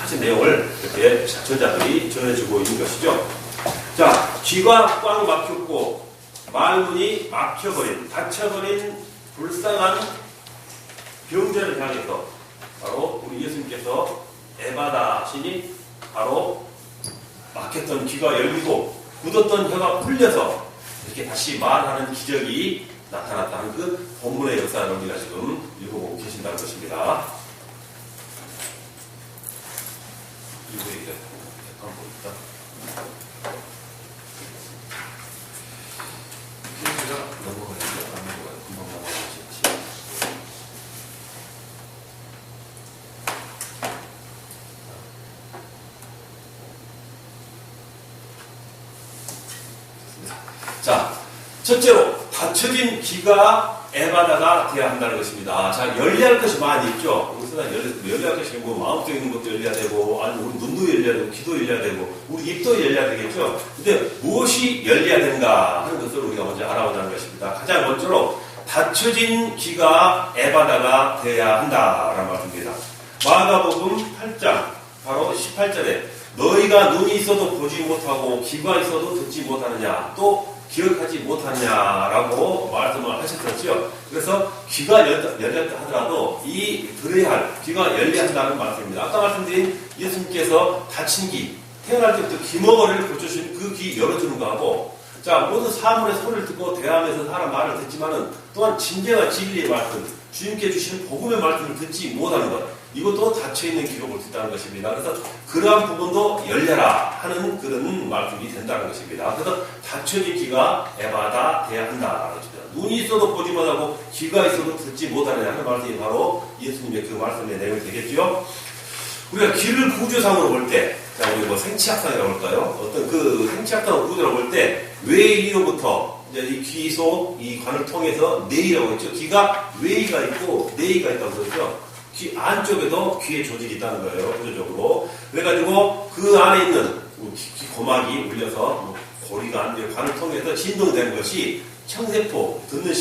가진 내용을 이렇게 저자들이 전해주고 있는 것이죠. 자, 귀가 꽉 막혔고 말문이 막혀버린, 닫혀버린 불쌍한 병자를 향해서 바로 우리 예수님께서 에바다 하시니 바로 막혔던 귀가 열리고 굳었던 혀가 풀려서 이렇게 다시 말하는 기적이 나타났다는 그 본문의 역사를 우리가 지금 읽어보고 계신다는 것입니다. 이거 이제 잠깐 봅니다. 페이지가 넘어가야죠. 안 넘어가요. 금방 넘어가야지. 자, 첫째로 닫혀진 귀가 에바다가 되어야 한다는 것입니다. 자, 열려야 할 것이 많이 있죠. 열려야 할 것이 뭐 마음속에 있는 것도 열려야 되고, 아니 우리 눈도 열려야 되고, 귀도 열려야 되고, 우리 입도 열려야 되겠죠. 근데 무엇이 열려야 되는가 하는 것을 우리가 먼저 알아보자는 것입니다. 가장 먼저로 닫혀진 귀가 에바다가 되어야 한다라는 말입니다. 마가복음 8장 바로 18절에 너희가 눈이 있어도 보지 못하고 귀가 있어도 듣지 못하느냐 또 기억하지 못하냐라고 말씀을 하셨었죠. 그래서 귀가 열렸다 하더라도 이 들어야 할 귀가 열려야 한다는 말씀입니다. 아까 말씀드린 예수님께서 닫힌 귀, 태어날 때부터 귀머거리를 고쳐주신 그 귀 열어주는 거하고, 자, 모든 사물의 소리를 듣고 대하면서 사람 말을 듣지만은 또한 진정한 진리의 말씀, 주님께 주시는 복음의 말씀을 듣지 못하는 것, 이것도 닫혀있는 귀로 볼 수 있다는 것입니다. 그래서 그러한 부분도 열려라 하는 그런 말씀이 된다는 것입니다. 그래서 닫혀진 귀가 에바다 돼야 한다는 것입니다. 눈이 있어도 보지 못하고 귀가 있어도 듣지 못하느냐 하는 말씀이 바로 예수님의 그 말씀의 내용이 되겠죠. 우리가 귀를 구조상으로 볼 때, 자, 우리 뭐 생취학상이라고 할까요? 어떤 그 생취학상 구조로 볼 때, 외이로부터 이제 이 귀 속, 이 관을 통해서 내이라고 했죠. 귀가 외이가 있고 내이가 있다고 그랬죠. 귀 안쪽에도 귀의 조직이 있다는 거예요. 구조적으로. 그래가지고 그 안에 있는 귀 고막이 울려서 고리가 관을 통해서 진동되는 것이 청세포, 듣는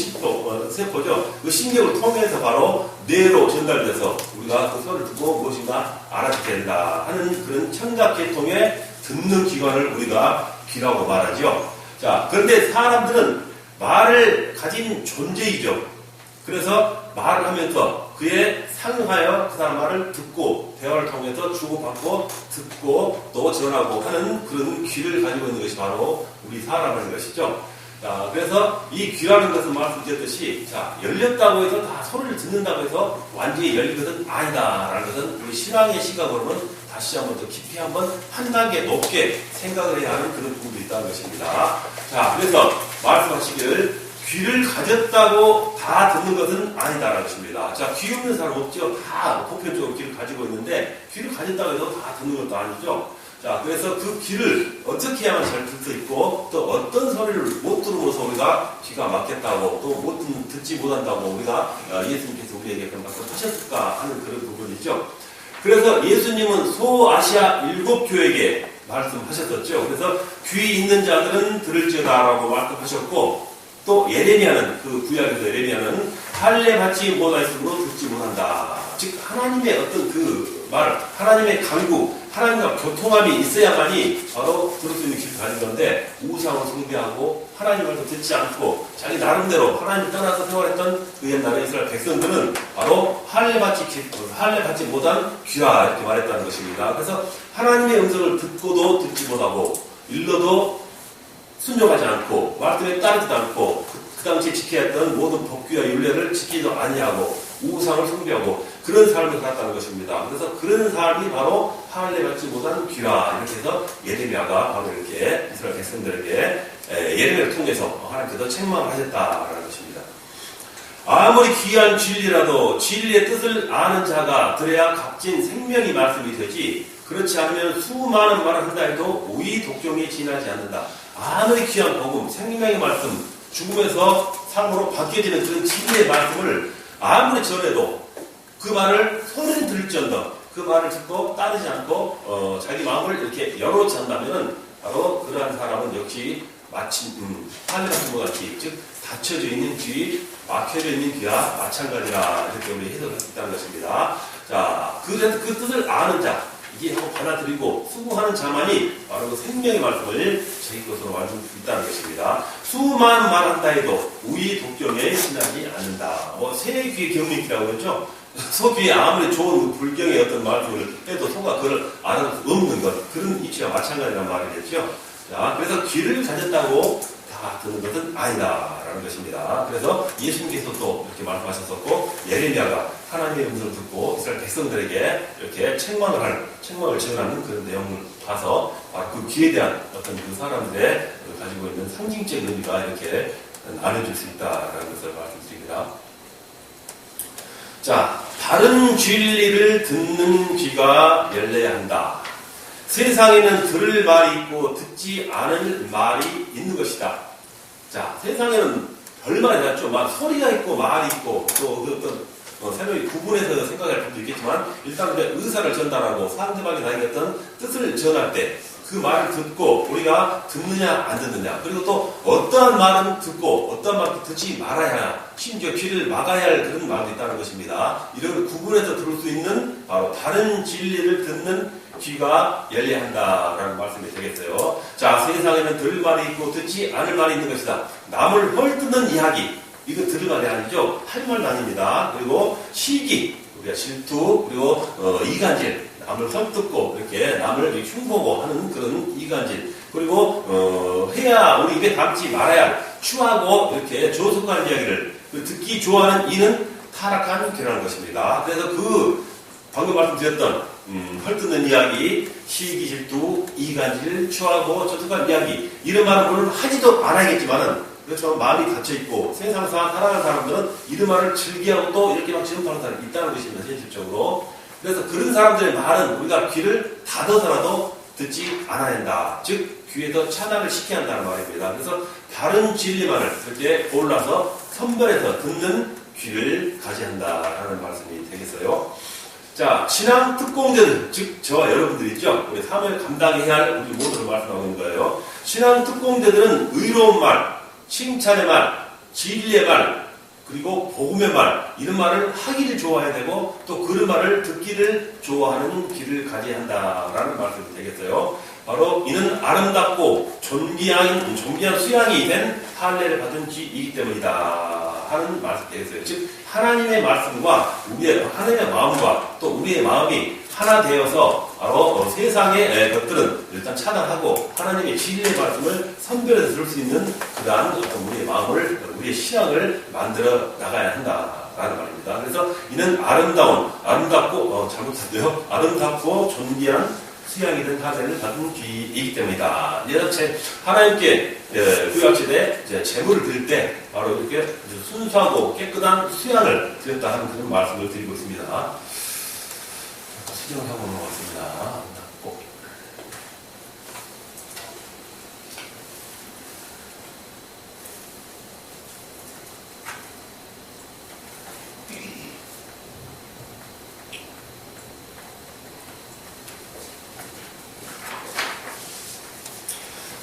세포죠. 그 신경을 통해서 바로 뇌로 전달돼서 우리가 그 소리를 듣고 무엇인가 알아듣게 된다 하는 그런 청각계통의 듣는 기관을 우리가 귀라고 말하죠. 자, 그런데 사람들은 말을 가진 존재이죠. 그래서 말을 하면서 그에 상응하여 그 사람 말을 듣고 대화를 통해서 주고받고 듣고 또 전하고 하는 그런 귀를 가지고 있는 것이 바로 우리 사람인 것이죠. 자, 그래서 이 귀라는 것은 말씀드렸듯이, 자, 열렸다고 해서 다 소리를 듣는다고 해서 완전히 열린 것은 아니다라는 것은 우리 신앙의 시각으로는 다시 한번 더 깊이 한번 한 단계 높게 생각을 해야 하는 그런 부분도 있다는 것입니다. 자, 그래서 말씀하시기를 귀를 가졌다고 다 듣는 것은 아니다라는 것입니다. 자, 귀 없는 사람 없죠? 다 보편적으로 귀를 가지고 있는데 귀를 가졌다고 해서 다 듣는 것도 아니죠. 자, 그래서 그 귀를 어떻게 하면 잘 들 수 있고 또 어떤 소리를 못 들으면서 우리가 귀가 막혔다고 또 못 듣지 못한다고 우리가 예수님께서 우리에게 그런 말씀하셨을까 하는 그런 부분이죠. 그래서 예수님은 소아시아 7교회에게 말씀하셨었죠. 그래서 귀 있는 자들은 들을지어다라고 말씀하셨고, 또 예레미야는, 그 구약에서 예레미야는 할례 받지 못할수록 듣지 못한다. 즉 하나님의 어떤 그 말, 하나님의 강구, 하나님과 교통함이 있어야만이 바로 들을 수 있는 길을 가진 건데, 우상을 숭배하고 하나님을 듣지 않고 자기 나름대로 하나님을 떠나서 생활했던 그 옛날의 이스라엘 백성들은 바로 할례 받지 못한 귀라 이렇게 말했다는 것입니다. 그래서 하나님의 음성을 듣고도 듣지 못하고 일러도 순종하지 않고 말씀에 따르지도 않고 그 당시에 지켜야 했던 모든 법규와 율례를 지키지도 아니하고 우상을 숭배하고 그런 삶을 살았다는 것입니다. 그래서 그런 삶이 바로 할례 받지 못한 귀라 이렇게 해서 예레미야가 바로 이렇게 이스라엘 백성들에게 예레미야를 통해서 하나님께서 책망을 하셨다라는 것입니다. 아무리 귀한 진리라도 진리의 뜻을 아는 자가 들어야 값진 생명이 말씀이 되지, 그렇지 않으면 수많은 말을 한다 해도 우리 독종이 지나지 않는다. 아무리 귀한 복음, 생명의 말씀, 죽음에서 삶으로 바뀌어지는 그런 진리의 말씀을 아무리 전해도 그 말을 소리는 들을지언정 그 말을 듣고 따르지 않고 자기 마음을 이렇게 열어놓지 않는다면 바로 그러한 사람은 역시 마치 할례 받지 못한 귀, 즉 닫혀져 있는 귀, 막혀져 있는 귀와 마찬가지라 이렇게 우리 해석할 수 있다는 것입니다. 자, 그 뜻을 아는 자, 이해하고 받아들이고 수긍하는 자만이 바로 그 생명의 말씀을 자기 것으로 만들 수 있다는 것입니다. 수많은 말 한다 해도 우리 독경에 지나지 않는다. 새 귀의 경륜이라고 그러죠. 소 귀에 아무리 좋은 그 불경의 어떤 말씀을 해도 소가 그걸 알아볼 수 없는 것, 그런 이치와 마찬가지라는 말이겠죠. 자, 그래서 귀를 가졌다고 다 듣는 것은 아니다라는 것입니다. 그래서 예수님께서 또 이렇게 말씀하셨었고, 예레미야가 하나님의 음성을 듣고 이스라엘 백성들에게 이렇게 책망을 전하는 그런 내용을 봐서 바로 그 귀에 대한 어떤 그 사람들의 가지고 있는 상징적 의미가 이렇게 나눠질 수 있다라는 것을 말씀드립니다. 자, 바른 진리를 듣는 귀가 열려야 한다. 세상에는 들을 말이 있고 듣지 않을 말이 있는 것이다. 자, 세상에는 별말이 많죠. 막 소리가 있고 말이 있고 또 어떤 새로이 구분해서 생각할 수도 있겠지만 일단 우리가 의사를 전달하고 상대방이 나에게 어떤 뜻을 전할 때 그 말을 듣고 우리가 듣느냐 안 듣느냐, 그리고 또 어떠한 말은 듣고 어떠한 말은 듣지 말아야 하나, 심지어 귀를 막아야 할 그런 말도 있다는 것입니다. 이런 걸 구분해서 들을 수 있는 바로 다른 진리를 듣는 귀가 열려야 한다라는 말씀이 되겠어요. 자, 세상에는 들을 말이 있고 듣지 않을 말이 있는 것이다. 남을 헐뜯는 이야기, 이거 들을 말이 아니죠. 할 말도 아닙니다. 그리고 시기, 우리가 질투, 그리고 이간질, 남을 헐뜯고 이렇게 남을 흉보고 하는 그런 이간질, 그리고 해야 우리 입에 담지 말아야 할 추하고 이렇게 조속한 이야기를 듣기 좋아하는 이는 타락한 괴라는 것입니다. 그래서 그 방금 말씀드렸던 헐뜯는 이야기, 시기, 질투, 이간질, 추하고 조속한 이야기, 이런 말은 물론 하지도 않아야겠지만은 그렇지만 마음이 닫혀있고 세상에서 살아가는 사람들은 이런 말을 즐기하고 또 이렇게 막 지금하는 사람이 있다는 것입니다. 현실적으로. 그래서 그런 사람들의 말은 우리가 귀를 닫아서라도 듣지 않아야 한다. 즉 귀에서 차단을 시켜야 한다는 말입니다. 그래서 바른 진리만을 그렇게 골라서 선별해서 듣는 귀를 가져야 한다라는 말씀이 되겠어요. 자, 신앙 특공대들, 즉 저와 여러분들 있죠. 우리 사명을 감당해야 할 우리 모두를 말씀하고 있는 거예요. 신앙 특공대들은 의로운 말, 칭찬의 말, 진리의 말, 그리고 복음의 말, 이런 말을 하기를 좋아해야 되고 또 그런 말을 듣기를 좋아하는 귀를 가져야 한다라는 말씀이 되겠어요. 바로 이는 아름답고 존귀한 수양이 된 할례를 받은 귀이기 때문이다 하는 말씀이 되겠어요. 즉 하나님의 말씀과 하나님의 마음과 또 우리의 마음이 하나 되어서 바로 세상의 것들은 일단 차단하고 하나님의 진리의 말씀을 선별해서 들을 수 있는 그러한 어떤 우리의 마음을, 우리의 신앙을 만들어 나가야 한다라는 말입니다. 그래서 이는 아름답고 존귀한 수양이 된 하늘을 받은 귀이기 때문이다. 이렇게 하나님께 구약시대 재물을 드릴 때 바로 이렇게 순수하고 깨끗한 수양을 드렸다 하는 그런 말씀을 드리고 있습니다. 수정을 하고 넘어갔습니다.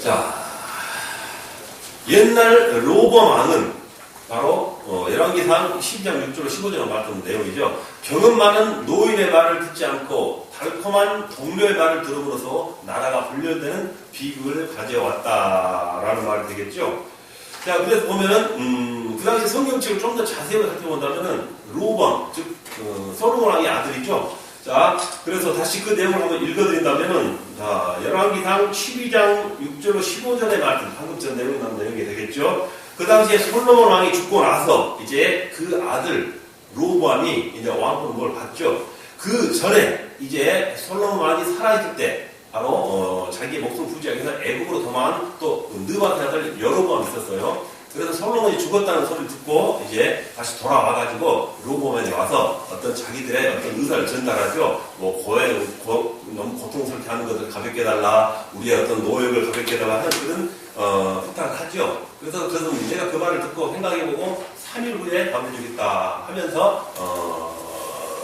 자, 옛날 로범 왕은 바로 열왕기상 12장 6절로 15절로 말씀 내용이죠. 경험 많은 노인의 말을 듣지 않고 달콤한 동료의 말을 들음으로써 나라가 분열되는 비극을 가져왔다라는 말이 되겠죠. 자, 그래서 보면은 그 당시 성경책을 좀 더 자세히 살펴본다면은 로범, 즉 솔로몬 왕의 아들이죠. 자, 그래서 다시 그 내용을 한번 읽어드린다면은, 자, 열왕기상 12장 6절로 15절의 말씀, 방금 전 내용이 나온 내용이 되겠죠. 그 당시에 솔로몬 왕이 죽고 나서 이제 그 아들 로보암이 이제 왕권을 받죠. 그 전에 이제 솔로몬 왕이 살아있을 때 바로 자기 목숨 부지하기 위해서 애국으로 도망한 또 느바트 아들 여로보암이 있었어요. 그래서 솔로몬이 죽었다는 소리를 듣고 이제 다시 돌아와가지고 로보암에 와서 어떤 자기들의 어떤 의사를 전달하죠. 너무 고통스럽게 하는 것을 가볍게 해달라, 우리의 어떤 노역을 가볍게 해달라 하는 그런 부탁을 하죠. 그래서 내가 그 말을 듣고 생각해보고 3일 후에 답을 주겠다 하면서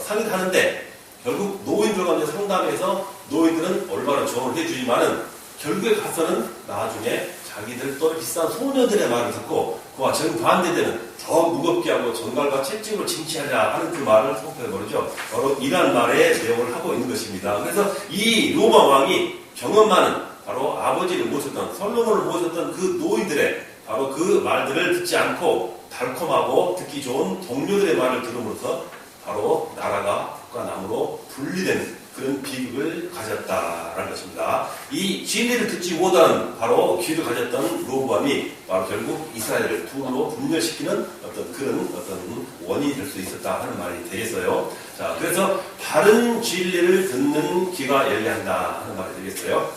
상의를 하는데 결국 노인들과 상담해서 노인들은 올바른 조언을 해주지만은 결국에 가서는 나중에 자기들 또래 비슷한 소녀들의 말을 듣고 그와 정반대되는 더 무겁게 하고 정갈과 채찍으로 징치하자 하는 그 말을 선포해버리죠. 바로 이러한 말의 내용을 하고 있는 것입니다. 그래서 이 로마 왕이 경험 많은 바로 아버지를 모셨던 솔로몬을 모셨던 그 노인들의 바로 그 말들을 듣지 않고 달콤하고 듣기 좋은 동료들의 말을 들음으로써 바로 나라가 북과 남으로 분리되는 그런 비극을 가졌다라는 것입니다. 이 진리를 듣지 못한 바로 귀를 가졌던 로보암이 바로 결국 이스라엘을 둘로 분열시키는 그런 원인이 될 수 있었다 하는 말이 되겠어요. 자, 그래서 바른 진리를 듣는 귀가 열려야 한다 하는 말이 되겠어요.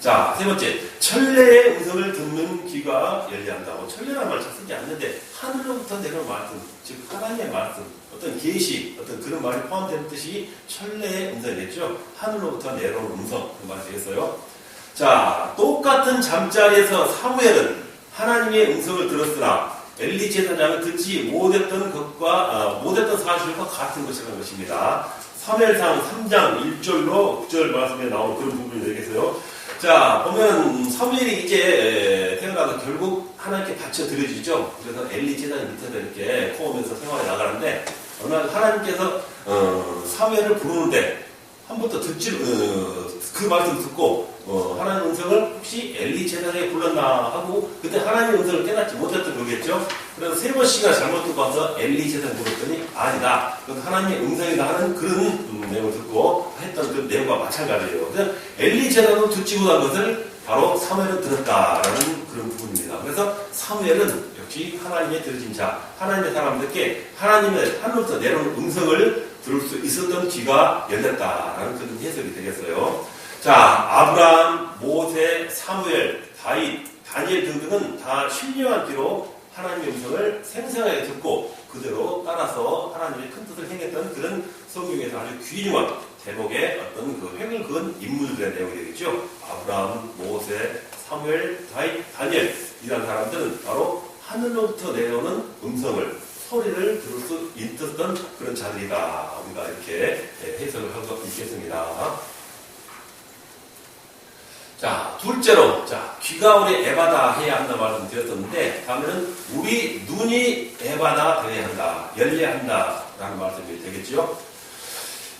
자, 세 번째, 천례의 음성을 듣는 귀가 열려야 한다. 천례라는 말 잘 쓰지 않는데 하늘로부터 내려온 말씀, 즉 하나님의 말씀, 어떤 계시, 어떤 그런 말이 포함되는 뜻이 천례의 음성이겠죠. 하늘로부터 내려온 음성, 그 말이 되겠어요. 자, 똑같은 잠자리에서 사무엘은 하나님의 음성을 들었으나 엘리 제사장은 듣지 못했던 사실과 같은 것이라는 것입니다. 사무엘상 3장 1절로 9절 말씀에 나오는 그런 부분이 되겠어요. 자, 보면 사무엘이 이제 태어나서 결국 하나님께 바쳐 드려지죠. 그래서 엘리 제사장 밑에서 이렇게 포함해서 생활에 나가는데 어느 날 하나님께서 사무엘을 부르는데 한 번도 그 말씀 듣고 하나님의 음성을 혹시 엘리 제사장이 불렀나 하고 그때 하나님의 음성을 깨닫지 못했던 거겠죠. 그래서 세 번씩이나 잘못 듣고 와서 엘리 제사장 물었더니 아니다. 그건 하나님의 음성이다 하는 그런 내용을 듣고 했던 그 내용과 마찬가지예요. 그래서 엘리 제사장도 듣지 못한 것을 바로 사무엘은 들었다라는 그런 부분입니다. 그래서 사무엘은 역시 하나님의 들으신 자, 하나님의 사람들께 하나님의 하늘로부터 내려오는 음성을 들을 수 있었던 귀가 열렸다라는 그런 해석이 되겠어요. 자, 아브라함, 모세, 사무엘, 다윗, 다니엘 등등은 다 신령한 귀로 하나님의 음성을 생생하게 듣고 그대로 따라서 하나님의 큰 뜻을 행했던 그런 성경에서 아주 귀중한 대목의 어떤 그 획을 그은 인물들의 내용이 되겠죠. 아브라함, 모세, 사무엘, 다윗, 다니엘 이런 사람들은 바로 하늘로부터 내려오는 음성을 소리를 들을 수 있었던 그런 자들이다. 우리가 이렇게 해석을 하고 있겠습니다. 자, 둘째로, 귀가 우리 에바다 해야 한다 말씀드렸었는데, 다음에는 우리 눈이 에바다 되어야 한다, 열려야 한다, 라는 말씀이 되겠죠.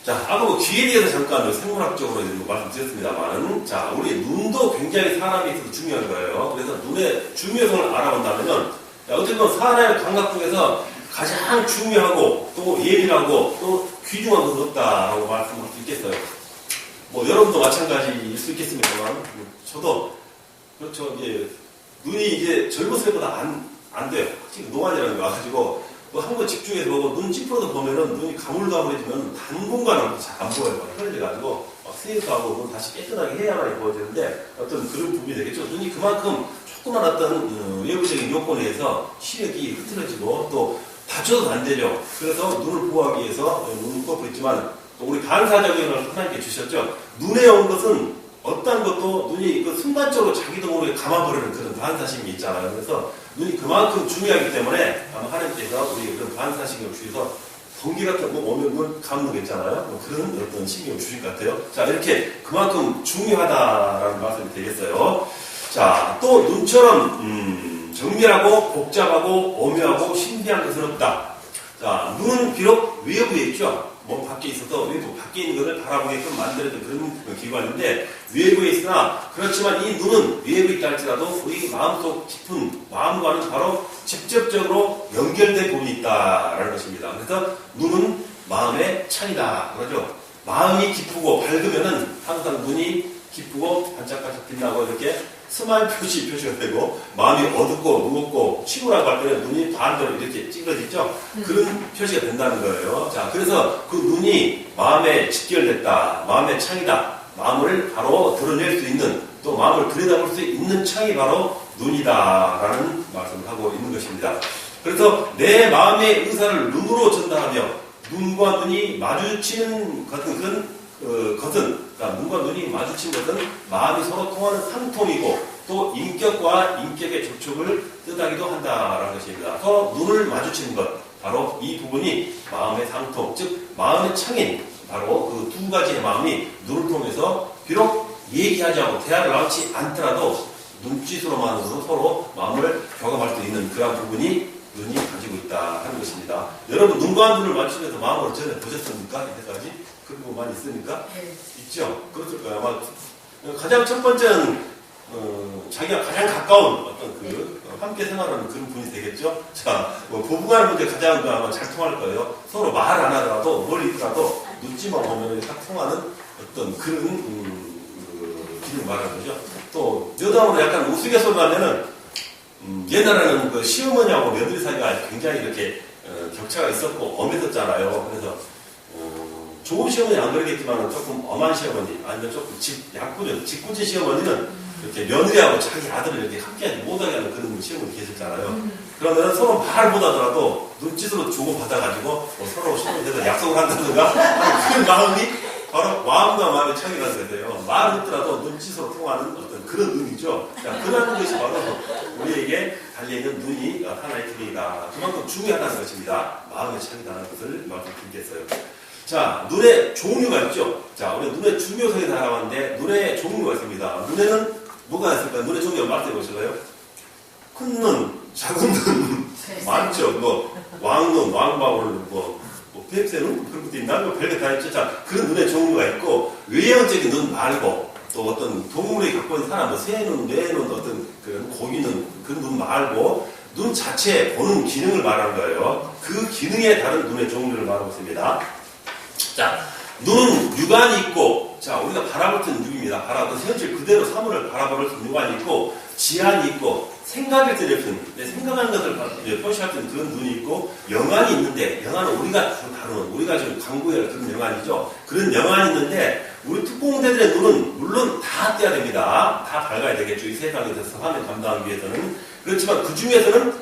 자, 아까 귀에 대해서 잠깐 생물학적으로 말씀드렸습니다만, 자, 우리 눈도 굉장히 사람에 있어서 중요한 거예요. 그래서 눈의 중요성을 알아본다면, 어떻게 보면 사람의 감각 중에서 가장 중요하고, 또 예민하고, 또 귀중한 것은 없다라고 말씀할 수 있겠어요. 여러분도 마찬가지일 수 있겠습니다만, 저도, 그렇죠. 눈이 이제 젊었을 때보다 안 돼요. 지금 노안이라는 거 와가지고, 한 번 집중해서 보고, 눈 찌푸려도 보면은 눈이 가물가물해지면 당분간은 잘 안 보여요. 흐려져가지고, 세입하고 다시 깨끗하게 해야만 보여지는데, 어떤 그런 부분이 되겠죠. 눈이 그만큼 조그만 어떤 외부적인 요건에 의해서 시력이 흐트러지고, 또 다쳐도 안 되죠. 그래서 눈을 보호하기 위해서 눈을 꺾고 있지만, 또 우리 반사적인 걸 하나님께 주셨죠. 눈에 온 것은 어떤 것도 눈이 순간적으로 자기도 모르게 감아버리는 그런 반사심이 있잖아요. 그래서 눈이 그만큼 중요하기 때문에 아마 하나님께서 우리 그런 반사신경을 주셔서 번개 같은 거 오면 눈 감는 거 있잖아요. 그런 어떤 신경을 주신 것 같아요. 자, 이렇게 그만큼 중요하다라는 말씀이 되겠어요. 자, 또 눈처럼 정밀하고 복잡하고 오묘하고 신비한 것은 없다. 자, 눈은 비록 외부에 있죠. 밖에 있어서 외부, 밖에 있는 것을 바라보게끔 만들어진 그런 기관인데 외부에 있으나 그렇지만 이 눈은 외부에 있다 할지라도 우리 마음속 깊은 마음과는 바로 직접적으로 연결된 부분이 있다라는 것입니다. 그래서 눈은 마음의 창이다. 그러죠. 마음이 기쁘고 밝으면은 항상 눈이 기쁘고 반짝반짝 빛나고 이렇게 스마일 표시가 되고 마음이 어둡고 무겁고 치우라고 할 때는 눈이 반대로 이렇게 찌그러지죠. 그런 표시가 된다는 거예요. 자, 그래서 그 눈이 마음에 직결됐다. 마음의 창이다. 마음을 바로 드러낼 수 있는 또 마음을 들여다볼 수 있는 창이 바로 눈이다라는 말씀을 하고 있는 것입니다. 그래서 내 마음의 의사를 눈으로 전달하며 눈과 눈이 마주치는 같은 그런 그러니까 눈과 눈이 마주친 것은 마음이 서로 통하는 상통이고 또 인격과 인격의 접촉을 뜻하기도 한다라는 것입니다. 서로 눈을 마주치는 것, 바로 이 부분이 마음의 상통, 즉 마음의 창인, 바로 그 두 가지의 마음이 눈을 통해서 비록 얘기하지 않고 대화를 나누지 않더라도 눈짓으로만으로도 서로 마음을 교감할 수 있는 그런 부분이 눈이 가지고 있다 하는 것입니다. 여러분 눈과 눈을 맞추면서 마음으로 전혀 보셨습니까? 이때까지? 그런 부분 많이 있습니까? 네. 있죠? 그렇을 거예요. 아마 가장 첫 번째는 자기가 가장 가까운 어떤 함께 생활하는 그런 분이 되겠죠? 자, 부부간 문제 가장 아마 잘 통할 거예요. 서로 말 안 하더라도 뭘 있더라도 눈치만 보면 딱 통하는 어떤 그런 길을 말하는 거죠. 또 여담으로 약간 우스갯소리 하면은 옛날에는 그 시어머니하고 며느리 사이가 굉장히 이렇게 격차가 있었고 엄했었잖아요. 그래서 좋은 시어머니 안 그러겠지만 조금 엄한 시어머니 아니면 조금 짓궂은 시어머니는 이렇게 며느리하고 자기 아들을 이렇게 함께하지 못하게 하는 그런 시어머니 계셨잖아요. 그러면 서로 말 못하더라도 눈짓으로 주고받아가지고 서로 시어머니한테 약속을 한다든가 그 마음이 바로 마음과 마음의 청이라는 거예요. 말을 듣더라도 눈짓으로 통하는 어떤 그런 의미죠. 자, 그런 것이 바로 우리에게 달려있는 눈이 하나의 틀이다. 그만큼 중요하다는 것입니다. 마음의 청이라는 것을 말씀드리겠어요. 자, 눈의 종류가 있죠. 자, 우리 눈의 중요성에 달아왔는데 눈의 종류가 있습니다. 눈에는 뭐가 있을까요? 눈의 종류가 말씀해 보실까요? 큰 눈, 작은 눈, 많죠. 왕눈, 왕방울, 뱁새 눈? 그런 것도 있나? 별게 다 있죠. 자, 그런 눈의 종류가 있고, 외형적인 눈 말고, 또 어떤 동물이 갖고 있는 사람, 새 눈, 매 눈, 어떤 그런 고기 눈, 그런 눈 말고, 눈 자체에 보는 기능을 말하는 거예요. 그 기능에 다른 눈의 종류를 말하고 있습니다. 자, 눈은 육안이 있고, 자, 우리가 바라볼 때는 육입니다. 현실 그대로 사물을 바라볼 수 있는 육안이 있고, 지안이 있고, 생각을 때려주는, 생각하는 것을 표시할 수 있는 그런 눈이 있고, 영안이 있는데, 영안은 우리가 다루는, 우리가 지금 강구해야 할 그런 영안이죠. 그런 영안이 있는데, 우리 특공대들의 눈은 물론 다 떼야 됩니다. 다 밝아야 되겠죠. 이 세상에 대해서 화면 감당하기 위해서는. 그렇지만 그 중에서도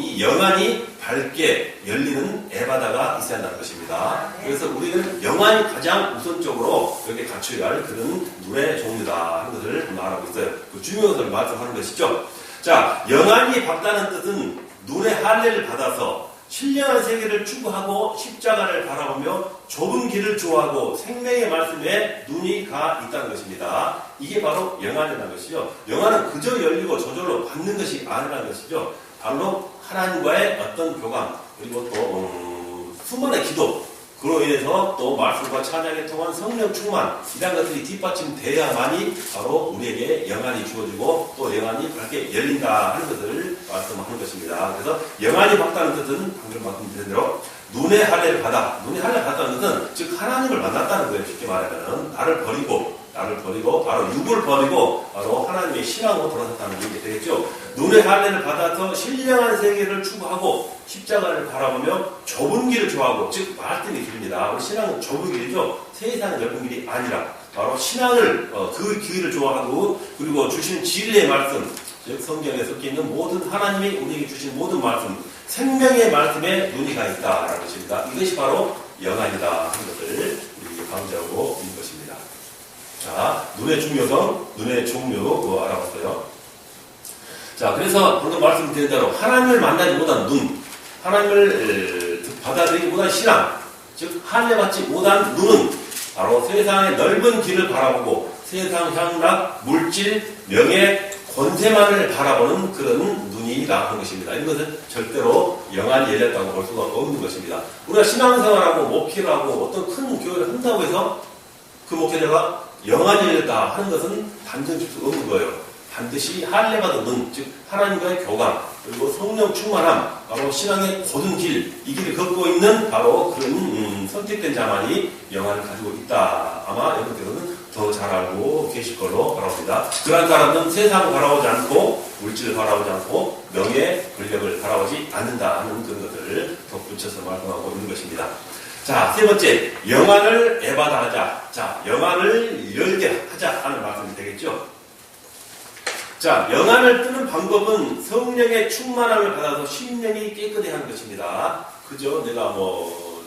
이 영안이 밝게 열리는 에바다가 있어야 한다는 것입니다. 그래서 우리는 영안이 가장 우선적으로 이렇게 갖춰야 할 그런 눈의 종류다 하는 것을 말하고 있어요. 그 중요한 것을 말씀하는 것이죠. 자, 영안이 밝다는 뜻은 눈의 할례를 받아서 신령한 세계를 추구하고 십자가를 바라보며 좁은 길을 좋아하고 생명의 말씀에 눈이 가 있다는 것입니다. 이게 바로 영안이라는 것이죠. 영안은 그저 열리고 저절로 받는 것이 아니라는 것이죠. 바로 하나님과의 어떤 교감, 그리고 또 수많은 기도, 그로 인해서 또 말씀과 찬양에 통한 성령 충만, 이런 것들이 뒷받침돼야만이 바로 우리에게 영안이 주어지고 또 영안이 밝게 열린다 하는 것을 말씀하는 것입니다. 그래서 영안이 밝다는 뜻은 방금 말씀드린 대로 눈의 할례를 받아, 눈의 할례를 받다는 뜻은 즉 하나님을 만났다는 거예요. 쉽게 말하면 나를 버리고 바로 육을 버리고 바로 하나님의 신앙으로 돌아섰다는 얘기 되겠죠. 눈의 할례를 받아서 신령한 세계를 추구하고 십자가를 바라보며 좁은 길을 좋아하고, 즉 말씀의 길입니다. 우리 신앙은 좁은 길이죠. 세상은 넓은 길이 아니라 바로 신앙을 그 길을 좋아하고, 그리고 주신 진리의 말씀, 즉 성경에 섞여 있는 모든 하나님이 우리에게 주신 모든 말씀, 생명의 말씀에 눈이 가 있다라는 것입니다. 이것이 바로 영안이다 하는 것을 우리 강조하고 있는 것입니다. 자, 눈의 중요성, 눈의 종류 알아봤어요. 자, 그래서 방금 말씀드린 대로 하나님을 만나지 못한 눈, 하나님을 받아들이지 못한 신앙, 즉 할례받지 못한 눈은 바로 세상의 넓은 길을 바라보고 세상 향락, 물질, 명예, 권세만을 바라보는 그런 눈이라 하는 것입니다. 이것은 절대로 영안이 열렸다고 볼 수가 없는 것입니다. 우리가 신앙생활하고 목회를 하고 어떤 큰 교회를 한다고 해서 그 목회자가 영안이 열렸다 하는 것은 단정 질 수 없는 거예요. 반드시 할례받은 눈, 즉 하나님과의 교감, 그리고 성령 충만함, 바로 신앙의 고든 길, 이 길을 걷고 있는 바로 그런 선택된 자만이 영안을 가지고 있다. 아마 여러분들은 더 잘 알고 계실 걸로 바라봅니다. 그러한 사람은 세상을 바라보지 않고 물질을 바라보지 않고 명예, 권력을 바라보지 않는다 하는 그런 것들을 덧붙여서 말씀하고 있는 것입니다. 자, 세 번째, 영안을 에바다 하자. 자, 영안을 열게 하자 하는 말씀이 되겠죠. 자, 영안을 뜨는 방법은 성령의 충만함을 받아서 심령이 깨끗해 하는 것입니다. 그죠? 내가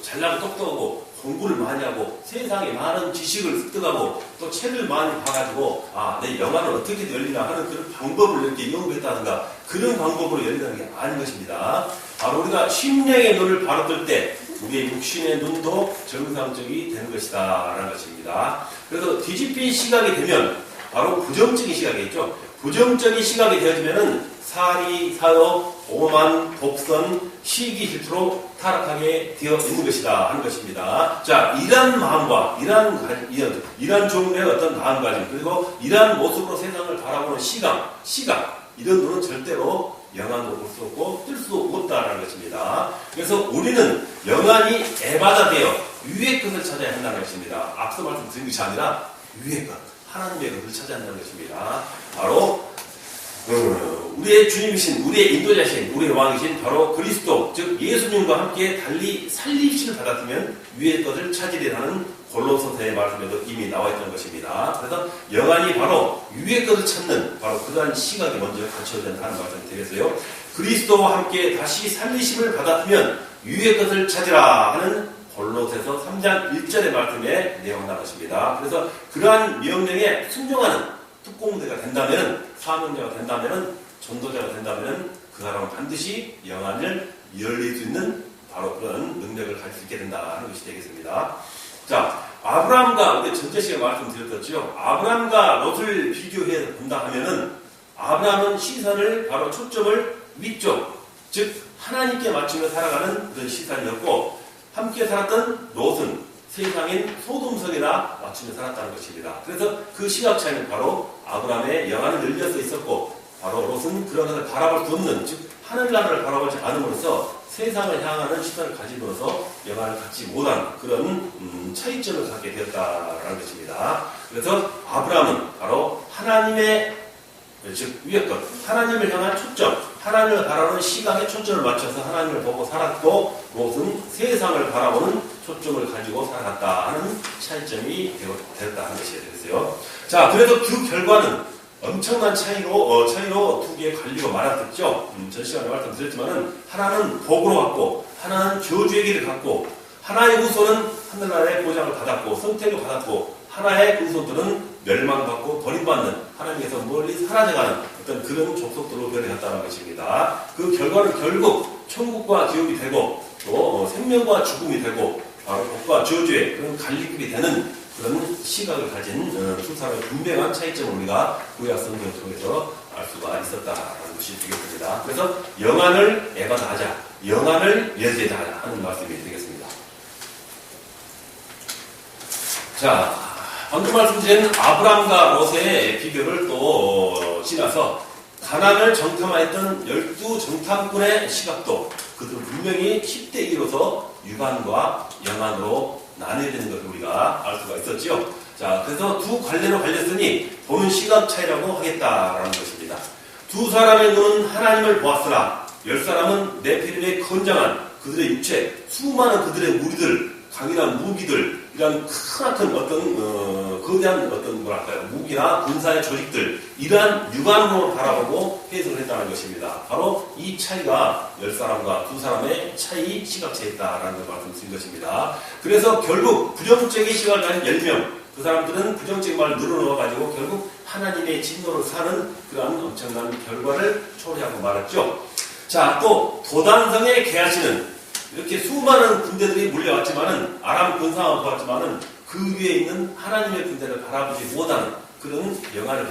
잘나고 똑똑하고 공부를 많이 하고 세상에 많은 지식을 습득하고 또 책을 많이 봐가지고 내 영안을 어떻게 열리나 하는 그런 방법을 이렇게 연구했다든가 그런 방법으로 열리는 게 아닌 것입니다. 바로 우리가 심령의 눈을 바로 뜰 때 우리의 육신의 눈도 정상적이 되는 것이다 라는 것입니다. 그래서 뒤집힌 시각이 되면 바로 부정적인 시각이겠죠. 부정적인 시각이 되어지면은 사리, 사업, 오만, 독선, 시기, 질투로 타락하게 되어 있는 것이다 하는 것입니다. 자, 이러한 마음과 이러한 종류의 어떤 마음가짐 그리고 이러한 모습으로 세상을 바라보는 시각 이런 눈은 절대로 영안으로 볼 수 없고 뜰 수 없다라는 것입니다. 그래서 우리는 영안이 에바다 되어 위의 것을 찾아야 한다는 것입니다. 앞서 말씀드린 것이 아니라 위의 것, 하나님의 것을 찾아야 한다는 것입니다. 바로 우리의 주님이신, 우리의 인도자신, 우리의 왕이신 바로 그리스도, 즉 예수님과 함께 달리 살리심을 받았으면 위의 것을 찾으리라는 골로새서의 말씀에도 이미 나와 있던 것입니다. 그래서 영안이 바로 위의 것을 찾는 바로 그러한 시각이 먼저 갖춰야 된다는 말씀이 되겠어요. 그리스도와 함께 다시 살리심을 받았으면 위의 것을 찾으라 하는 골로새서 3장 1절의 말씀에 내용이 나왔습니다. 그래서 그러한 명령에 순종하는 특공대가 된다면, 사명자가 된다면, 전도자가 된다면 그 사람은 반드시 영안을 열릴 수 있는 바로 그런 능력을 가질 수 있게 된다는 것이 되겠습니다. 자, 아브라함과 우리 전체 시간에 말씀드렸죠. 아브라함과 롯을 비교해 본다 하면은 아브라함은 시선을 바로 초점을 위쪽, 즉 하나님께 맞추며 살아가는 그런 시선이었고 함께 살았던 롯은 세상인 소돔성이나 맞추며 살았다는 것입니다. 그래서 그 시각 차이는 바로 아브라함의 영안이 열려서 있었고 바로 롯은 그런 것을 바라볼 수 없는, 즉 하늘나라를 바라보지 않음으로써 세상을 향하는 시선을 가지면서 영안을 갖지 못한 그런 차이점을 갖게 되었다는 것입니다. 그래서 아브라함은 바로 하나님의, 즉 위의 것, 하나님을 향한 초점, 하나님을 바라보는 시각에 초점을 맞춰서 하나님을 보고 살았고 롯은 세상을 바라보는 초점을 가지고 살아갔다 하는 차이점이 되었다는 것이 되겠어요. 자, 그래서 그 결과는 엄청난 차이로 두 개의 관리가 많았겠죠. 전 시간에 말씀드렸지만은 하나는 복으로 갔고 하나는 저주의 길을 갔고 하나의 후손은 하늘나라의 보장을 받았고 선택을 받았고 하나의 후손들은 멸망받고 버림받는 하나님께서 멀리 사라져가는 어떤 그런 족속들로 변해갔다는 것입니다. 그 결과는 결국 천국과 지옥이 되고 또 생명과 죽음이 되고 바로 복과 저주의 그런 갈림길이 되는 그런 시각을 가진 두 사람의 분명한 차이점을 우리가 구약 성경을 통해서 알 수가 있었다는 것이 되겠습니다. 그래서 영안을 에바다하자, 영안을 예제하자 하는 말씀이 되겠습니다. 자, 방금 말씀드린 아브람과 롯의 비교를 또 지나서 가나안을 정탐하였던 12정탐꾼의 시각도 그들은 분명히 10대 1로서 육안과 영안으로 나뉘어지는 것을 우리가 알 수가 있었죠. 자, 그래서 두 관례로 갈렸으니 보는 시각 차이라고 하겠다라는 것입니다. 두 사람의 눈은 하나님을 보았으나 10사람은 네피림의 건장한 그들의 육체, 수많은 그들의 무리들, 강인한 무기들, 이런 크나큰 어떤 거대한 어떤 뭐랄까요 무기나 군사의 조직들 이러한 육안으로 바라보고 해석을 했다는 것입니다. 바로 이 차이가 10사람과 두 사람의 차이 시각차에 있다라는 걸 말씀드린 것입니다. 그래서 결국 부정적인 시각을 가진 10명 그 사람들은 부정적인 말을 늘어놓아가지고 결국 하나님의 진노를 사는 그러한 엄청난 결과를 초래하고 말았죠. 자, 또 도단성에 계하시는 이렇게 수많은 군대들이 몰려왔지만은 아람 군사만 보았지만은 그 위에 있는 하나님의 군대를 바라보지 못하는 그런 영안을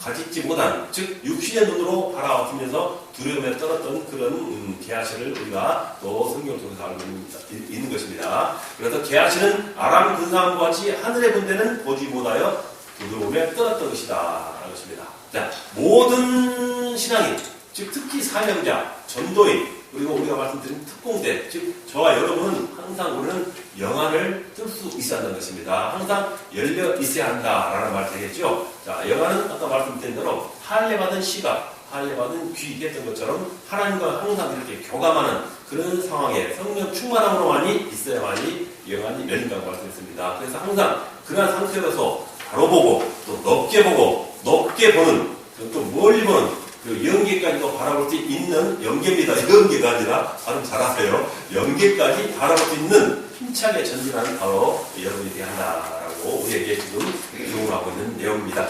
가지지 못한, 즉 육신의 눈으로 바라보면서 두려움에 떨었던 그런 게하시를 우리가 또 성경을 통해서 알고 있는 것입니다. 그래서 게하시는 아람 군사와 같이 하늘의 군대는 보지 못하여 두려움에 떨었던 것이다 라는 것입니다. 자, 모든 신앙인, 즉 특히 사명자, 전도인, 그리고 우리가 말씀드린 특공대, 즉 저와 여러분은 항상 우리는 영안을 뜰 수 있어야 한다는 것입니다. 항상 열려 있어야 한다라는 말 되겠죠. 자, 영안은 아까 말씀드린 대로 할례받은 시각, 할례받은 귀 했던 것처럼 하나님과 항상 이렇게 교감하는 그런 상황에 성령 충만함으로만이 있어야만이 영안이 열린다고 말씀했습니다. 그래서 항상 그러한 상태로서 바로 보고 또 높게 보고 높게 보는 또 멀리 보는 그 영계까지도 바라볼 수 있는 영계입니다. 영계가 아니라 발음 잘하세요. 영계까지 바라볼 수 있는 힘차게 전진하는 바로 여러분이 되어야 한다라고 우리에게 지금 요구하고 있는 내용입니다.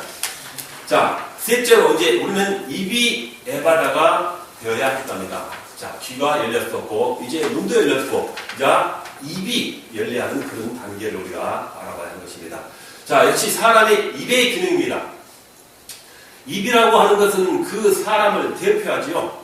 자, 셋째로 이제 우리는 입이 에바다가 되어야 했답니다. 자, 귀가 열렸었고 이제 눈도 열렸고 이제 입이 열려야 하는 그런 단계를 우리가 알아봐야 하는 것입니다. 자, 역시 사람의 입의 기능입니다. 입이라고 하는 것은 그 사람을 대표하지요.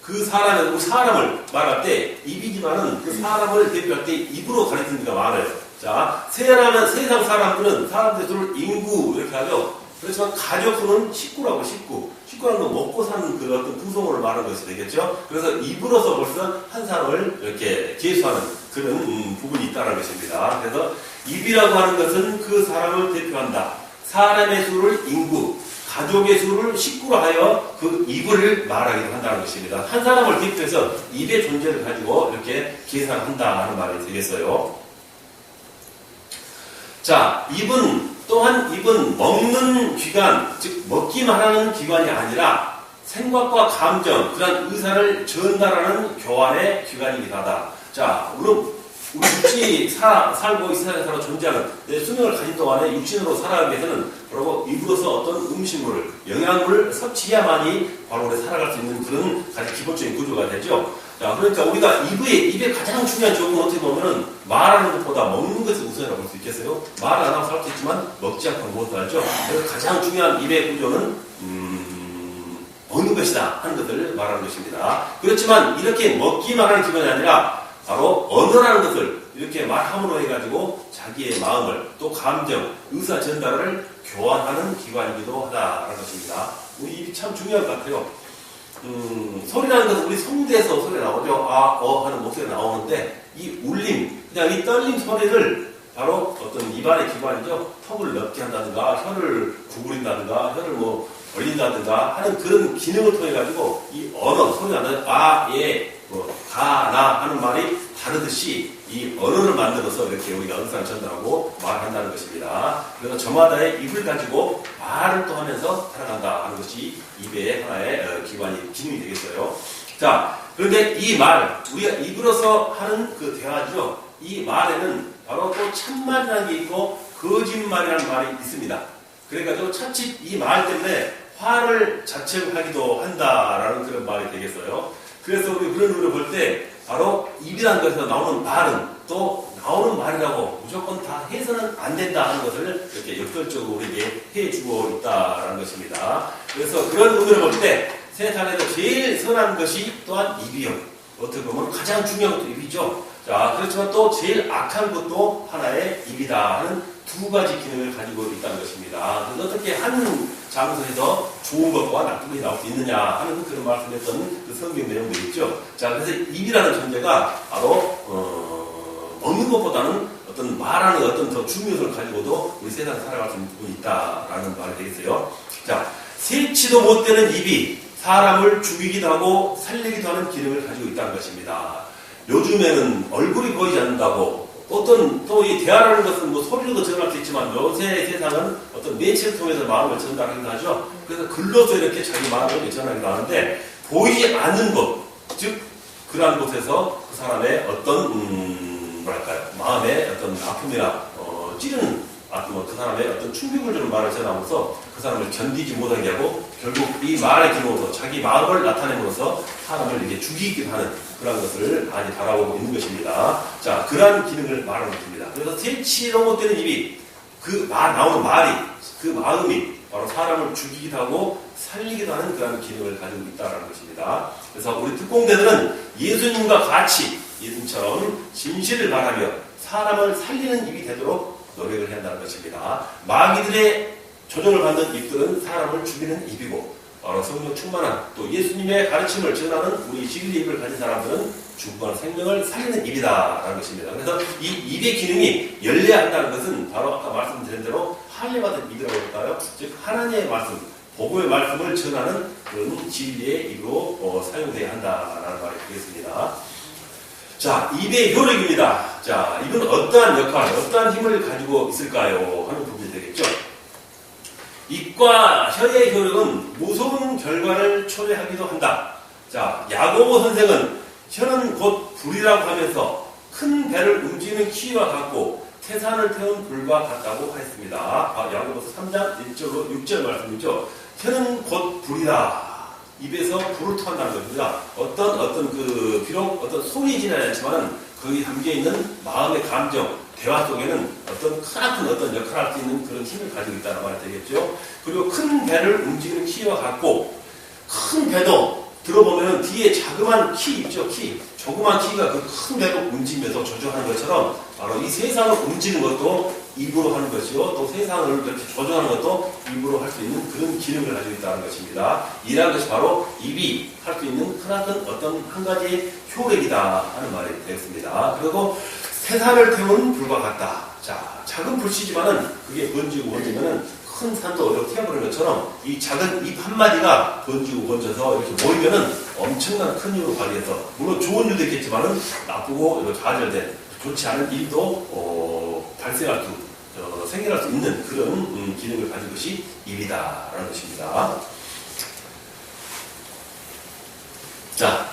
그 사람을 말할 때 입이지만은 그 사람을 대표할 때 입으로 가리키는 게 많아요. 자, 세상 사람들은 사람들의 수를 인구 이렇게 하죠. 그렇지만 가족수는 식구라고 식구라는 건 먹고 사는 그 어떤 구성원을 말하는 것이 되겠죠. 그래서 입으로서 벌써 한 사람을 이렇게 계수하는 그런 부분이 있다는 것입니다. 그래서 입이라고 하는 것은 그 사람을 대표한다. 사람의 수를 인구, 가족의 수를 식구로 하여 그 입을 말하기도 한다는 것입니다. 한 사람을 대표해서 입의 존재를 가지고 이렇게 계산한다 하는 말이 되겠어요. 자, 또한 입은 먹는 기관, 즉 먹기만 하는 기관이 아니라 생각과 감정, 그런 의사를 전달하는 교환의 기관이기도 하다. 자, 우리 육신이 살고 이 세상에 살아 존재하는 내 수명을 가진 동안에 육신으로 살아가기 위해서는 바로 입으로서 어떤 음식물을, 영양물을 섭취해야만이 바로 우리 살아갈 수 있는 그런 가장 기본적인 구조가 되죠. 자, 그러니까 우리가 입에 가장 중요한 적은 어떻게 보면은 말하는 것보다 먹는 것을 우선이라고 볼 수 있겠어요? 말 안 하고 살 수 있지만 먹지 않고 못 살죠. 그래서 가장 중요한 입의 구조는 먹는 것이다 하는 것을 말하는 것입니다. 그렇지만 이렇게 먹기만 하는 기관이 아니라 바로 언어라는 것을 이렇게 말함으로 해가지고 자기의 마음을 또 감정, 의사 전달을 교환하는 기관이기도 하다라는 것입니다. 우리 입이 참 중요한 것 같아요. 소리라는 것은 우리 성대에서 소리가 나오죠. 아, 하는 목소리가 나오는데 이 울림, 그냥 이 떨림 소리를 바로 어떤 입안의 기관이죠. 턱을 넓게 한다든가 혀를 구부린다든가 혀를 벌린다든가 하는 그런 기능을 통해 가지고 이 언어, 소리가 나는 아, 예, 가, 나 하는 말이 다르듯이 이 언어를 만들어서 이렇게 우리가 의사를 전달하고 말한다는 것입니다. 그래서 저마다의 입을 가지고 말을 또 하면서 살아간다 하는 것이 입의 하나의 기능이 되겠어요. 자, 그런데 이 말, 우리가 입으로서 하는 그 대화죠. 이 말에는 바로 또 참말이라는 게 있고 거짓말이라는 말이 있습니다. 그래가지고 차칫 이 말 때문에 화를 자책하기도 한다라는 그런 말이 되겠어요. 그래서 우리 그런 의미로 볼 때 바로 입이라는 것에서 나오는 말은 또 나오는 말이라고 무조건 다 해서는 안 된다 하는 것을 이렇게 역설적으로 우리에게 해주고 있다라는 것입니다. 그래서 그런 의미로 볼 때 세상에서 제일 선한 것이 또한 입이요. 어떻게 보면 가장 중요한 것도 입이죠. 자, 그렇지만 또 제일 악한 것도 하나의 입이다 하는 두 가지 기능을 가지고 있다는 것입니다. 그래서 어떻게 한 장소에서 좋은 것과 나쁜 것이 나올 수 있느냐 하는 그런 말씀했던 그 성경 내용도 있죠. 자, 그래서 입이라는 존재가 바로 먹는 것보다는 어떤 말하는 어떤 더 중요한 것을 가지고도 우리 세상에 살아갈 수 있는 부분이 있다라는 말이 되겠어요. 자, 세치도 못 되는 입이 사람을 죽이기도 하고 살리기도 하는 기능을 가지고 있다는 것입니다. 요즘에는 얼굴이 보이지 않는다고 어떤 또 이 대화라는 것은 소리로도 전할 수 있지만 요새 세상은 어떤 매체를 통해서 마음을 전달하기도 하죠. 그래서 글로서 이렇게 자기 마음을 전하기도 하는데 보이지 않는 것, 즉 그러한 곳에서 그 사람의 어떤 마음의 어떤 아픔이나 찌르는 아픔, 그 사람의 어떤 충격을 주는 말을 전함으로써 그 사람을 견디지 못하게 하고 결국 이 말의 기능으로서 자기 마음을 나타냄으로써 사람을 이렇게 죽이기도 하는 그런 것을 많이 바라보고 있는 것입니다. 자, 그러한 기능을 말하는 것입니다. 그래서 세치로 못되는 입이 나오는 말이 그 마음이 바로 사람을 죽이기도 하고 살리기도 하는 그런 기능을 가지고 있다는 것입니다. 그래서 우리 특공대들은 예수님과 같이 예수님처럼 진실을 말하며 사람을 살리는 입이 되도록 노력을 해야 한다는 것입니다. 마귀들의 조종을 받는 입들은 사람을 죽이는 입이고 바로 성령 충만한 또 예수님의 가르침을 전하는 우리 진리의 입을 가진 사람들은 죽어가는 생명을 살리는 입이다라는 것입니다. 그래서 이 입의 기능이 열려야 한다는 것은 바로 아까 말씀드린 대로 할례받은 입이라고 할까요? 즉 하나님의 말씀, 복음의 말씀을 전하는 그런 진리의 입으로 사용되어야 한다라는 말이 되겠습니다. 자, 입의 효력입니다. 자, 입은 어떠한 역할, 어떠한 힘을 가지고 있을까요? 하는 부분이 되겠죠. 입과 혀의 효력은 무서운 결과를 초래하기도 한다. 자, 야고보 선생은 혀는 곧 불이라고 하면서 큰 배를 움직이는 키와 같고 태산을 태운 불과 같다고 하였습니다. 야고보서 3장 1절로 6절 말씀이죠. 혀는 곧 불이다. 입에서 불을 토한다는 겁니다. 비록 어떤 소리지는 않지만 거기 담겨 있는 마음의 감정, 대화 속에는 어떤 크나큰 어떤 역할을 할 수 있는 그런 힘을 가지고 있다는 말이 되겠죠. 그리고 큰 배를 움직이는 키와 같고, 큰 배도 들어보면 뒤에 자그마한 키 있죠, 키. 조그만 키가 그 큰 배로 움직이면서 조종하는 것처럼 바로 이 세상을 움직이는 것도 입으로 하는 것이요. 또 세상을 이렇게 조종하는 것도 입으로 할 수 있는 그런 기능을 가지고 있다는 것입니다. 이라는 것이 바로 입이 할 수 있는 크나큰 어떤 한 가지의 효력이다 하는 말이 되었습니다. 그리고 세상을 태우는 불과 같다. 자, 작은 불씨지만은 그게 번지고 번지면은 큰 산도 이렇게 태워버리는 것처럼 이 작은 입 한마디가 번지고 번져서 이렇게 모이면은 엄청난 큰 힘으로 발휘해서, 물론 좋은 일도 있겠지만은 나쁘고 좌절된 좋지 않은 일도 발생할 수, 생겨날 수 있는 그런 기능을 가진 것이 입이다라는 것입니다. 자,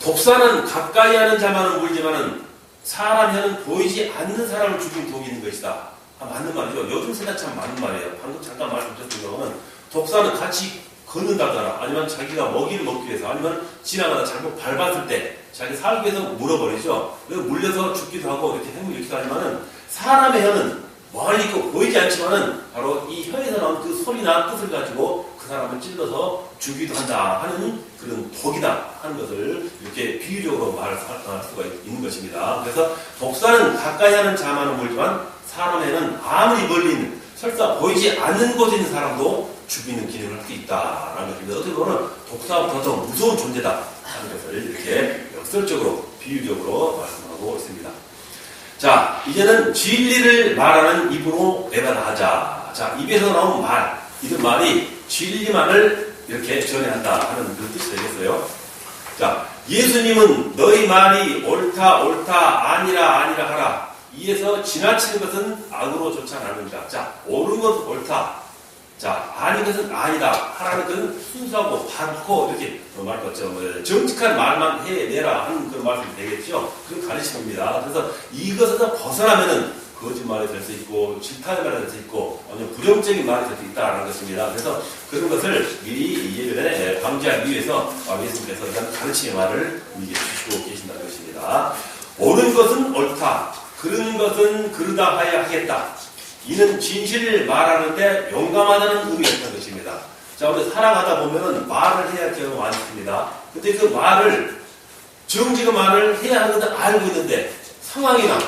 독사는 가까이 하는 자만은 물지만은 사람 혀는 보이지 않는 사람을 죽이는 독이 있는 것이다. 맞는 말이죠. 요즘 세대 참 맞는 말이에요. 방금 잠깐 말씀드렸던 경우는 독사는 같이 걷는다거나 아니면 자기가 먹이를 먹기 위해서 아니면 지나가다 잘못 밟았을 때 자기 살기 위해서 물어버리죠. 그래서 물려서 죽기도 하고 이렇게 행동을 일으키기도 하지만은 사람의 혀는 멀리 있고 보이지 않지만은 바로 이 혀에서 나온 그 소리나 뜻을 가지고 그 사람을 찔러서 죽이기도 한다 하는 그런 독이다 하는 것을 이렇게 비유적으로 말할 수가 있는 것입니다. 그래서 독사는 가까이 하는 자만은 모르지만 사람에는 아무리 멀리 있는 설사 보이지 않는 곳에 있는 사람도 죽이는 기능을 할 수 있다라는 것입니다. 어떻게 보면 독사보다 더 무서운 존재다 하는 것을 이렇게 역설적으로 비유적으로 말씀하고 있습니다. 자, 이제는 진리를 말하는 입으로 에바다하자. 자, 입에서 나온 말, 이런 말이 진리만을 이렇게 전해한다 하는 그런 뜻이 되겠어요. 자, 예수님은 너희 말이 옳다 옳다 아니라 아니라 하라. 이에서 지나치는 것은 악으로 좋지 않느니라. 자, 옳은 것은 옳다. 자, 아닌 것은 아니다. 하라는 것은 순수하고 바르고 이렇게 말했죠. 정직한 말만 해내라 하는 그런 말씀이 되겠죠. 그런 가르침입니다. 그래서 이것에서 벗어나면은 거짓말이 될 수 있고, 질타의 말이 될 수 있고, 아니면 부정적인 말이 될 수 있다는 것입니다. 그래서 그런 것을 미리 예전에 방지하기 위해서 예수님께서 이런 가르침의 말을 우리에게 주시고 계신다는 것입니다. 옳은 것은 옳다. 그런 것은 그르다 하여야 하겠다. 이는 진실을 말하는데 용감하다는 의미가 있다는 것입니다. 자, 우리 살아가다 보면은 말을 해야 할 경우가 많이 있습니다. 근데 그 말을, 정직한 말을 해야 하는 것을 알고 있는데 상황이나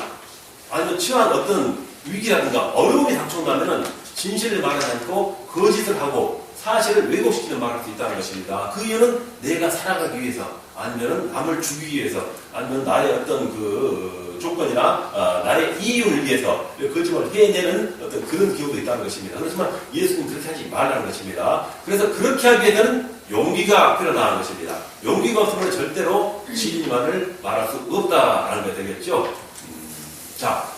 아니면 처한 어떤 위기라든가 어려움이 닥쳐온다면은 진실을 말하지 않고 거짓을 하고 사실을 왜곡시키는 말을 할 수 있다는 것입니다. 그 이유는 내가 살아가기 위해서, 아니면 남을 죽이기 위해서, 아니면 나의 어떤 그 조건이나 나의 이유를 위해서 거짓말을 해내는 어떤 그런 기호도 있다는 것입니다. 그렇지만 예수님 그렇게 하지 말라는 것입니다. 그래서 그렇게 하기 위해서는 용기가 필요하다는 것입니다. 용기가 없으면 절대로 진리만을 말할 수 없다라는 게 되겠죠. 자,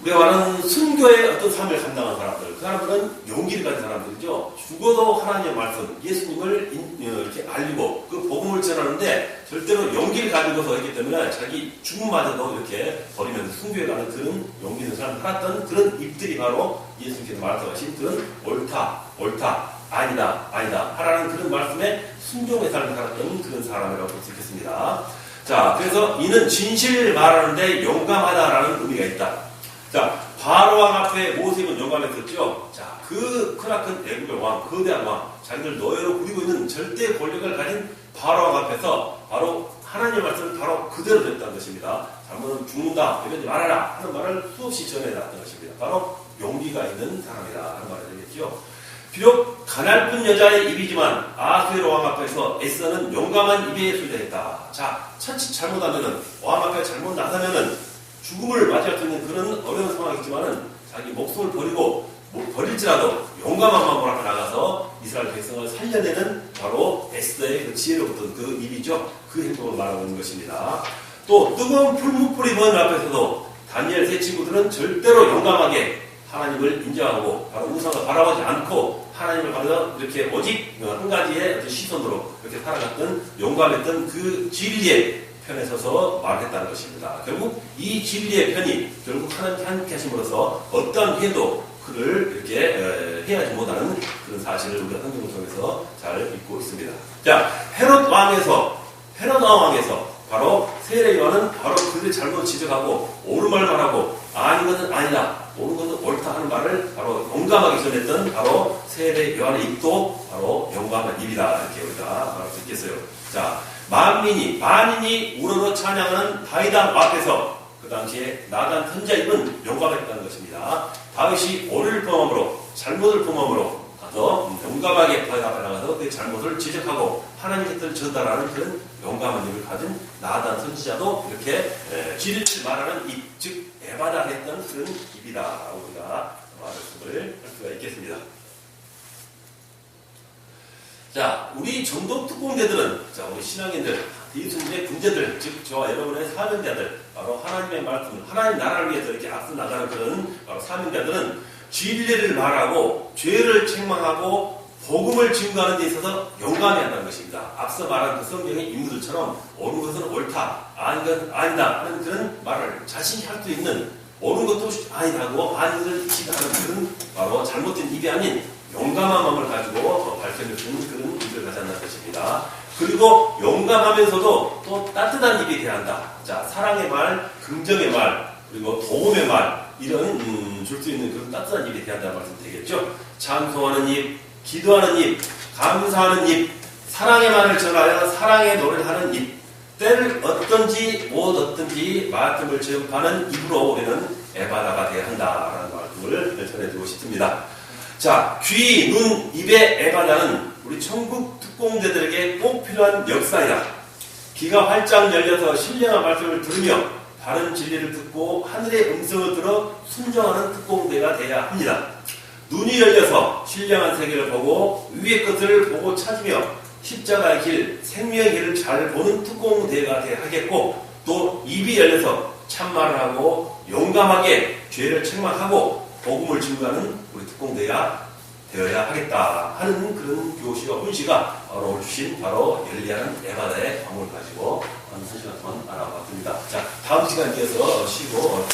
우리가 말하는 순교의 어떤 삶을 감당한 사람들, 그 사람들은 용기를 가진 사람들이죠. 죽어도 하나님의 말씀, 예수님을 이렇게 알리고 그 복음을 전하는데 절대로 용기를 가지고서 했기 때문에 자기 죽음마저도 이렇게 버리면서 순교해 가는 그런 용기 있는 사람을 살았던 그런 입들이 바로 예수님께서 말씀하신 그런 옳다, 옳다, 아니다, 아니다 하라는 그런 말씀에 순종의 삶을 살았던 그런 사람이라고 볼 수 있겠습니다. 자, 그래서 이는 진실을 말하는데 용감하다라는 의미가 있다. 자, 바로왕 앞에 모세는 용감했었죠. 자, 그 크나큰 애국의 왕, 거대한 왕, 자기들 노예로 부리고 있는 절대 권력을 가진 바로왕 앞에서 바로 하나님의 말씀을 바로 그대로 전했다는 것입니다. 잘못은 죽는다, 이러지 말아라 하는 말을 수없이 전해놨던 것입니다. 바로 용기가 있는 사람이다 하는 말이 되겠죠. 비록 가냘픈 여자의 입이지만 아수에로 왕 앞에서 에스더는 용감한 입에 소유했다. 자, 차칫 잘못하면은, 왕 앞에 잘못 나서면은 죽음을 맞이할 수 있는 그런 어려운 상황이지만은 자기 목숨을 버릴지라도 용감한 마음으로 앞에 나가서 이스라엘 백성을 살려내는 바로 에스더의 그 지혜로웠던 그 입이죠. 그 행동을 말하고 있는 것입니다. 또 뜨거운 풀무불이 보이는 앞에서도 다니엘 세 친구들은 절대로 용감하게 하나님을 인정하고 바로 우상을 바라보지 않고 하나님을 바라서 이렇게 오직 한 가지의 어떤 시선으로 이렇게 살아갔던 용감했던 그 진리의 편에 서서 말했다는 것입니다. 결국 이 진리의 편이 결국 하나님께 함께 하심으로써 어떤 해도 그를 이렇게 해하지 못하는 그런 사실을 우리가 성경을 통해서 잘 읽고 있습니다. 자, 헤롯 왕에서 바로 세례 요한은 바로 그들의 잘못을 지적하고 옳은 말만 하고 아닌 것은 아니다, 옳은 것은 옳다 하는 말을 바로 용감하게 전했던 바로 세례 요한의 입도 바로 용감한 입이다, 이렇게 우리가 말할 수 있겠어요. 자, 만인이 우러러 찬양하는 다윗 왕 앞에서 그 당시에 나단 선지자 입은 용감했다는 것입니다. 다윗이 오류를 범함으로 잘못을 범함으로 가서 용감하게 다윗 앞에 나가서 그 잘못을 지적하고 하나님의 뜻을 전달하는 그런 용감한 입을 가진 나단 선지자도 이렇게 진리를 말하는 입, 즉 에바다 했던 그런 입이다라고 우리가 말씀을 할 수가 있겠습니다. 자, 우리 전도 특공대들은, 자, 우리 신앙인들, 이순재 군대들, 즉 저와 여러분의 사명자들, 바로 하나님의 말씀, 하나님 나라를 위해서 이렇게 앞서 나가는 그런 바로 사명자들은 진리를 말하고 죄를 책망하고 복음을 증거하는 데 있어서 용감해야 한다는 것입니다. 앞서 말한 그 성경의 인물들처럼 옳은 것은 옳다, 아닌 것은 아니다 하는 그런 말을 자신이 할 수 있는, 옳은 것도 아니라고 아닌 것을 지적하는 그런 바로 잘못된 입이 아닌 용감한 마음을 가지고 발전을 주는 그런 입을 가져야 한다는 것입니다. 그리고 용감하면서도 또 따뜻한 입이 돼야 한다. 자, 사랑의 말, 긍정의 말, 그리고 도움의 말, 이런 줄 수 있는 그런 따뜻한 입이 돼야 한다는 말씀 되겠죠. 찬송하는 입, 기도하는 입, 감사하는 입, 사랑의 말을 전하여 사랑의 노래를 하는 입, 때를 어떤지 못 어떤지 말씀을 전파하는 입으로 우리는 에바다가 돼야 한다라는 말씀을 전해드리고 싶습니다. 자, 귀, 눈, 입의 에바다는 우리 천국 특공대들에게 꼭 필요한 역사이다. 귀가 활짝 열려서 신령한 말씀을 들으며 바른 진리를 듣고 하늘의 음성을 들어 순종하는 특공대가 되어야 합니다. 눈이 열려서 신령한 세계를 보고 위의 것을 보고 찾으며 십자가의 길, 생명의 길을 잘 보는 특공대가 되어야 하겠고, 또 입이 열려서 참말을 하고 용감하게 죄를 책망하고 복음을 증거하는 우리 특공대가 되어야 하겠다 하는 그런 교시와 훈시가 바로 오늘 주신 바로 열리하는 에바다의 방법을 가지고 한 시간 동안 알아봤습니다. 자, 다음 시간 이어서 쉬고